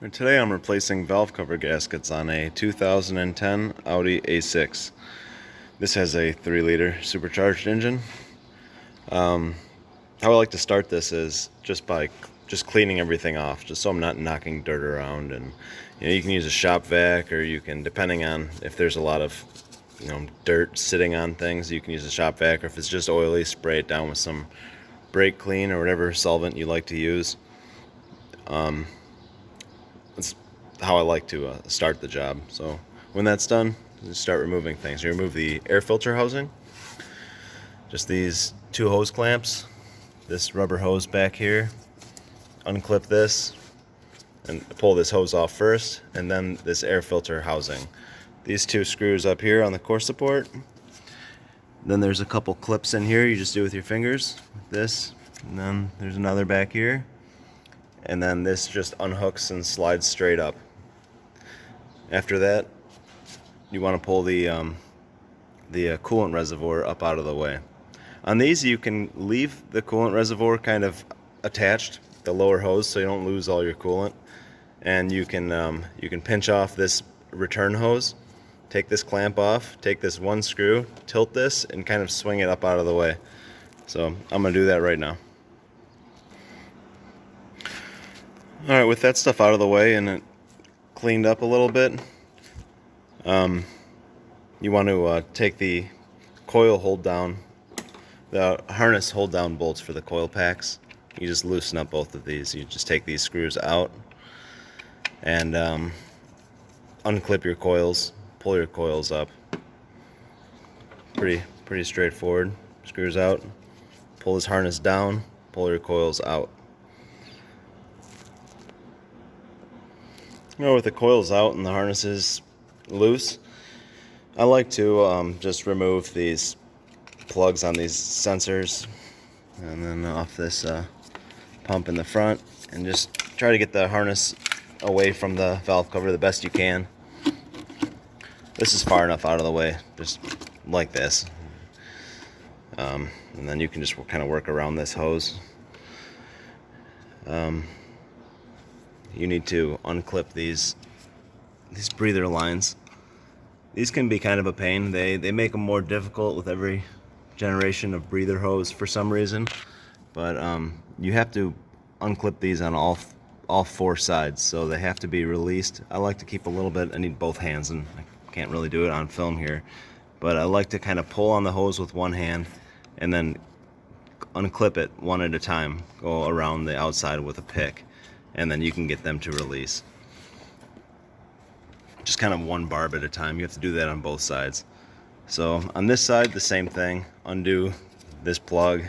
And today I'm replacing valve cover gaskets on a 2010 Audi A6. This has a 3-liter supercharged engine. How I like to start this is just by cleaning everything off, just so I'm not knocking dirt around. And you can use a shop vac, or you can, depending on if there's a lot of dirt sitting on things, you can use a shop vac, or if it's just oily, spray it down with some brake clean or whatever solvent you like to use. That's how I like to start the job. So when that's done, just start removing things. You remove the air filter housing, just these 2 hose clamps, this rubber hose back here, unclip this and pull this hose off first, and then this air filter housing. These 2 screws up here on the core support. Then there's a couple clips in here you just do with your fingers, this, and then there's another back here. And then this just unhooks and slides straight up. After that, you want to pull the coolant reservoir up out of the way. On these, you can leave the coolant reservoir kind of attached, the lower hose, so you don't lose all your coolant. And you can pinch off this return hose, take this clamp off, take this 1 screw, tilt this, and kind of swing it up out of the way. So I'm going to do that right now. Alright, with that stuff out of the way and it cleaned up a little bit, you want to take the coil hold down, the harness hold down bolts for the coil packs. You just loosen up both of these. You just take these screws out and unclip your coils, pull your coils up. Pretty straightforward. Screws out, pull this harness down, pull your coils out. With the coils out and the harness is loose, I like to just remove these plugs on these sensors, and then off this pump in the front, and just try to get the harness away from the valve cover the best you can. This is far enough out of the way, just like this. And then you can just kind of work around this hose. You need to unclip these breather lines. These can be kind of a pain. They make them more difficult with every generation of breather hose for some reason. But you have to unclip these on all 4 sides, so they have to be released. I like to keep a little bit. I need both hands, and I can't really do it on film here. But I like to kind of pull on the hose with one hand, and then unclip it one at a time. Go around the outside with a pick, and then you can get them to release. Just kind of 1 barb at a time. You have to do that on both sides. So on this side, the same thing. Undo this plug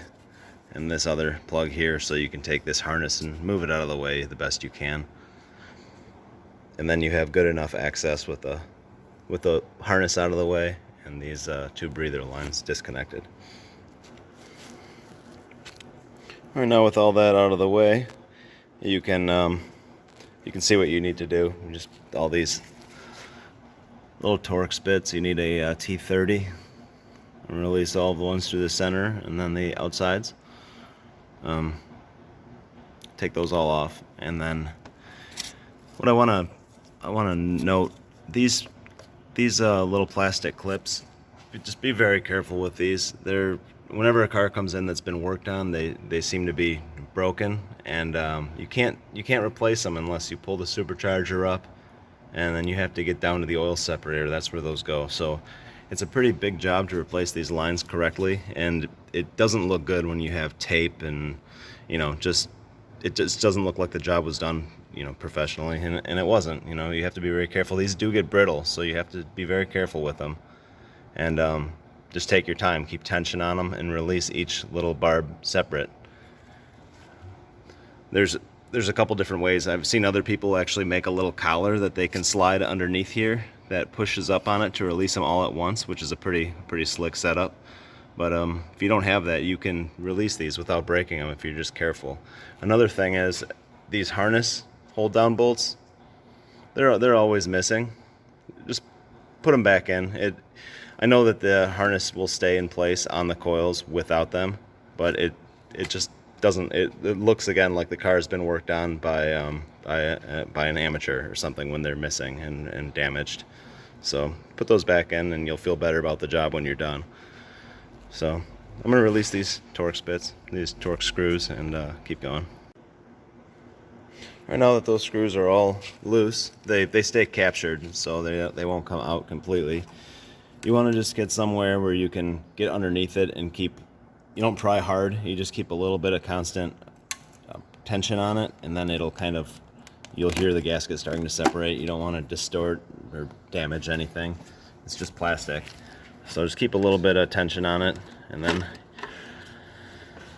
and this other plug here, so you can take this harness and move it out of the way the best you can. And then you have good enough access with the harness out of the way and these 2 breather lines disconnected. All right, now with all that out of the way, you can see what you need to do. Just all these little Torx bits. You need a T30, and release all the ones through the center and then the outsides. Take those all off, and then what I want to note, these little plastic clips. Just be very careful with these. Whenever a car comes in that's been worked on, they seem to be broken, and you can't replace them unless you pull the supercharger up, and then you have to get down to the oil separator. That's where those go. So it's a pretty big job to replace these lines correctly, and it doesn't look good when you have tape, and it just doesn't look like the job was done professionally, and it wasn't. You have to be very careful. These do get brittle, so you have to be very careful with them, and just take your time, keep tension on them, and release each little barb separate. There's a couple different ways. I've seen other people actually make a little collar that they can slide underneath here that pushes up on it to release them all at once, which is a pretty slick setup. But if you don't have that, you can release these without breaking them if you're just careful. Another thing is these harness hold down bolts. They're always missing. Just put them back in. I know that the harness will stay in place on the coils without them, but it just doesn't. It looks again like the car has been worked on by by an amateur or something when they're missing and damaged. So put those back in and you'll feel better about the job when you're done. So I'm going to release these Torx bits, these Torx screws, and keep going. Right now that those screws are all loose, they stay captured, so they won't come out completely. You want to just get somewhere where you can get underneath it and keep, you don't pry hard, you just keep a little bit of constant tension on it, and then it'll kind of, you'll hear the gasket starting to separate. You don't want to distort or damage anything. It's just plastic. So just keep a little bit of tension on it, and then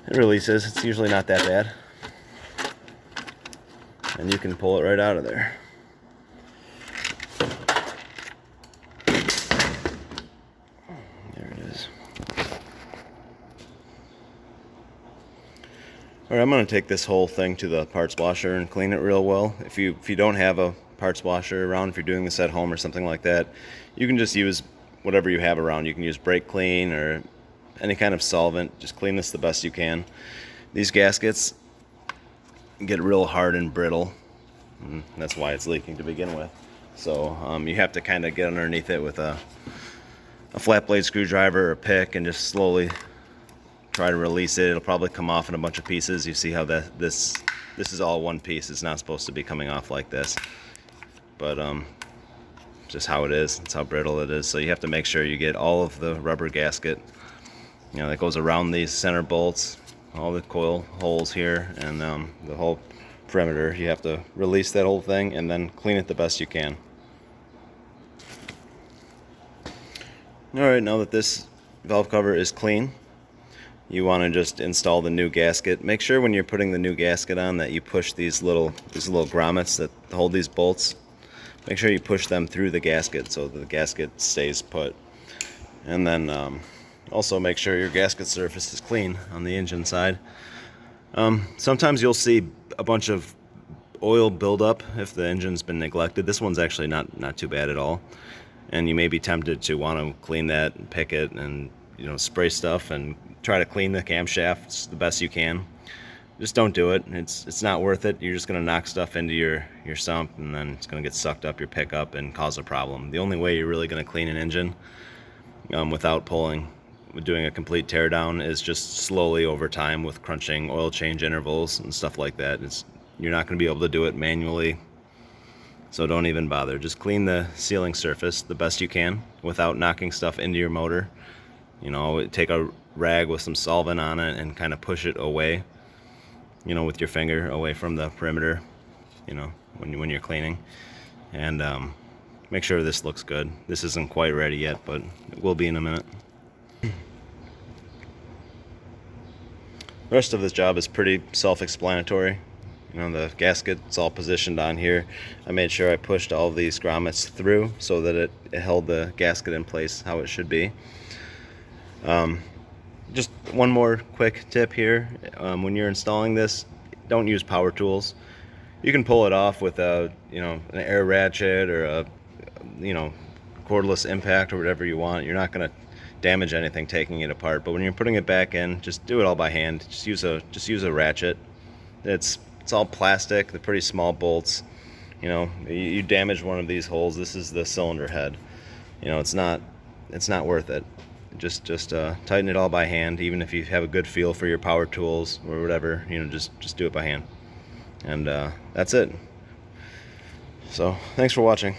it releases. It's usually not that bad. And you can pull it right out of there. There it is. Alright, I'm going to take this whole thing to the parts washer and clean it real well. If you don't have a parts washer around, if you're doing this at home or something like that, you can just use whatever you have around. You can use brake clean or any kind of solvent. Just clean this the best you can. These gaskets get real hard and brittle, and that's why it's leaking to begin with. So you have to kind of get underneath it with a flat blade screwdriver or a pick and just slowly try to release it. It'll probably come off in a bunch of pieces. You see how this is all one piece. It's not supposed to be coming off like this, but just how it is. It's how brittle it is. So you have to make sure you get all of the rubber gasket, you know, that goes around these center bolts, all the coil holes here, and the whole perimeter. You have to release that whole thing and then clean it the best you can. Alright, now that this valve cover is clean, you want to just install the new gasket. Make sure when you're putting the new gasket on that you push these little grommets that hold these bolts. Make sure you push them through the gasket so that the gasket stays put. And then also make sure your gasket surface is clean on the engine side. Sometimes you'll see a bunch of oil buildup if the engine's been neglected. This one's actually not too bad at all. And you may be tempted to want to clean that and pick it and, you know, spray stuff and try to clean the camshafts the best you can. Just don't do it. It's not worth it. You're just going to knock stuff into your sump, and then it's going to get sucked up your pickup and cause a problem. The only way you're really going to clean an engine without doing a complete teardown is just slowly over time with crunching oil change intervals and stuff like that. You're not going to be able to do it manually, so don't even bother. Just clean the sealing surface the best you can without knocking stuff into your motor. You know, take a rag with some solvent on it and kind of push it away, you know, with your finger away from the perimeter, you know, when you're cleaning. And make sure this looks good. This isn't quite ready yet, but it will be in a minute. The rest of this job is pretty self-explanatory. You know, the gasket's all positioned on here. I made sure I pushed all these grommets through so that it held the gasket in place how it should be. Just one more quick tip here. When you're installing this, don't use power tools. You can pull it off with an air ratchet or a cordless impact or whatever you want. You're not going to damage anything taking it apart, but when you're putting it back in, just do it all by hand. Just use a ratchet. It's all plastic. They're pretty small bolts. You know, you damage one of these holes. This is the cylinder head. You know, it's not worth it. Just tighten it all by hand. Even if you have a good feel for your power tools or whatever, you know, just do it by hand. And that's it. So thanks for watching.